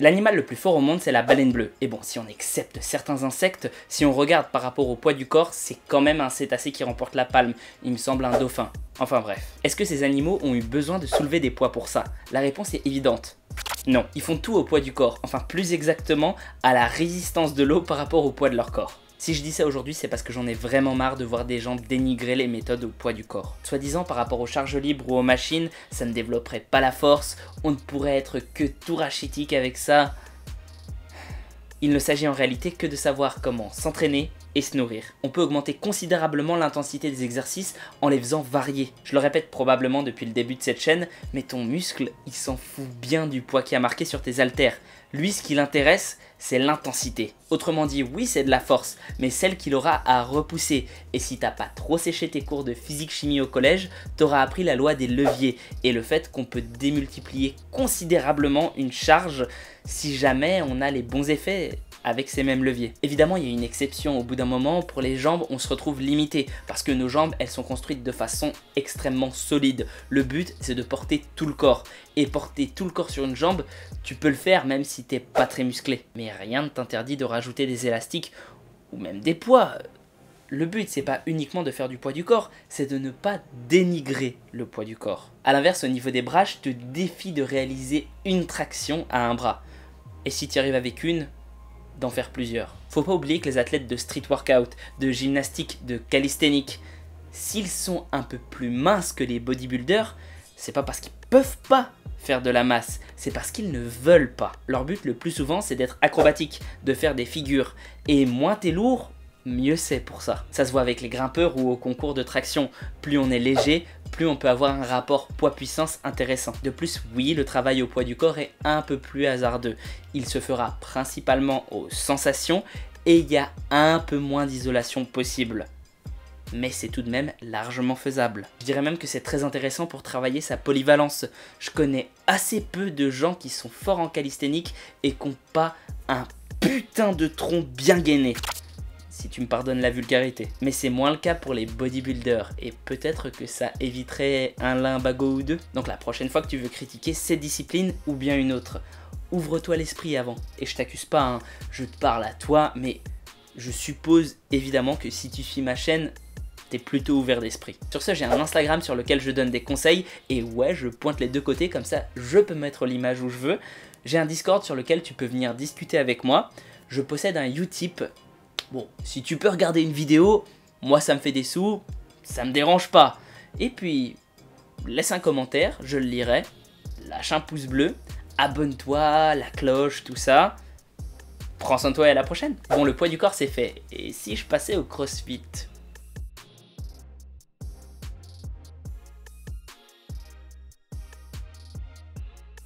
L'animal le plus fort au monde, c'est la baleine bleue. Et bon, si on accepte certains insectes, si on regarde par rapport au poids du corps, c'est quand même un cétacé qui remporte la palme. Il me semble un dauphin. Enfin bref. Est-ce que ces animaux ont eu besoin de soulever des poids pour ça? La réponse est évidente. Non, ils font tout au poids du corps. Enfin, plus exactement, à la résistance de l'eau par rapport au poids de leur corps. Si je dis ça aujourd'hui, c'est parce que j'en ai vraiment marre de voir des gens dénigrer les méthodes au poids du corps. Soi-disant, par rapport aux charges libres ou aux machines, ça ne développerait pas la force, on ne pourrait être que tout rachitique avec ça. Il ne s'agit en réalité que de savoir comment s'entraîner et se nourrir. On peut augmenter considérablement l'intensité des exercices en les faisant varier. Je le répète probablement depuis le début de cette chaîne, mais ton muscle, il s'en fout bien du poids qui a marqué sur tes haltères. Lui, ce qui l'intéresse, c'est l'intensité. Autrement dit, oui, c'est de la force, mais celle qu'il aura à repousser. Et si t'as pas trop séché tes cours de physique-chimie au collège, t'auras appris la loi des leviers et le fait qu'on peut démultiplier considérablement une charge si jamais on a les bons effets avec ces mêmes leviers. Évidemment, il y a une exception. Au bout d'un moment, pour les jambes, on se retrouve limité parce que nos jambes, elles sont construites de façon extrêmement solide. Le but, c'est de porter tout le corps. Et porter tout le corps sur une jambe, tu peux le faire même si t'es pas très musclé. Mais rien ne t'interdit de rajouter des élastiques ou même des poids. Le but, c'est pas uniquement de faire du poids du corps, c'est de ne pas dénigrer le poids du corps. A l'inverse, au niveau des bras, je te défie de réaliser une traction à un bras. Et si tu arrives avec une, d'en faire plusieurs. Faut pas oublier que les athlètes de street workout, de gymnastique, de calisthénique, s'ils sont un peu plus minces que les bodybuilders, c'est pas parce qu'ils peuvent pas faire de la masse, c'est parce qu'ils ne veulent pas. Leur but le plus souvent, c'est d'être acrobatique, de faire des figures. Et moins t'es lourd, mieux c'est pour ça. Ça se voit avec les grimpeurs ou au concours de traction. Plus on est léger, plus on peut avoir un rapport poids-puissance intéressant. De plus, oui, le travail au poids du corps est un peu plus hasardeux. Il se fera principalement aux sensations et il y a un peu moins d'isolation possible. Mais c'est tout de même largement faisable. Je dirais même que c'est très intéressant pour travailler sa polyvalence. Je connais assez peu de gens qui sont forts en calisthénique et qui n'ont pas un putain de tronc bien gainé. Si tu me pardonnes la vulgarité. Mais c'est moins le cas pour les bodybuilders et peut-être que ça éviterait un limbago ou deux. Donc la prochaine fois que tu veux critiquer cette discipline ou bien une autre, ouvre-toi l'esprit avant. Et je t'accuse pas, hein, je te parle à toi, mais je suppose évidemment que si tu suis ma chaîne, t'es plutôt ouvert d'esprit. Sur ce, j'ai un Instagram sur lequel je donne des conseils et ouais, je pointe les deux côtés, comme ça je peux mettre l'image où je veux. J'ai un Discord sur lequel tu peux venir discuter avec moi. Je possède un Utip. Bon, si tu peux regarder une vidéo, moi ça me fait des sous, ça me dérange pas. Et puis, laisse un commentaire, je le lirai, lâche un pouce bleu, abonne-toi, la cloche, tout ça. Prends soin de toi et à la prochaine. Bon, le poids du corps c'est fait, et si je passais au CrossFit ?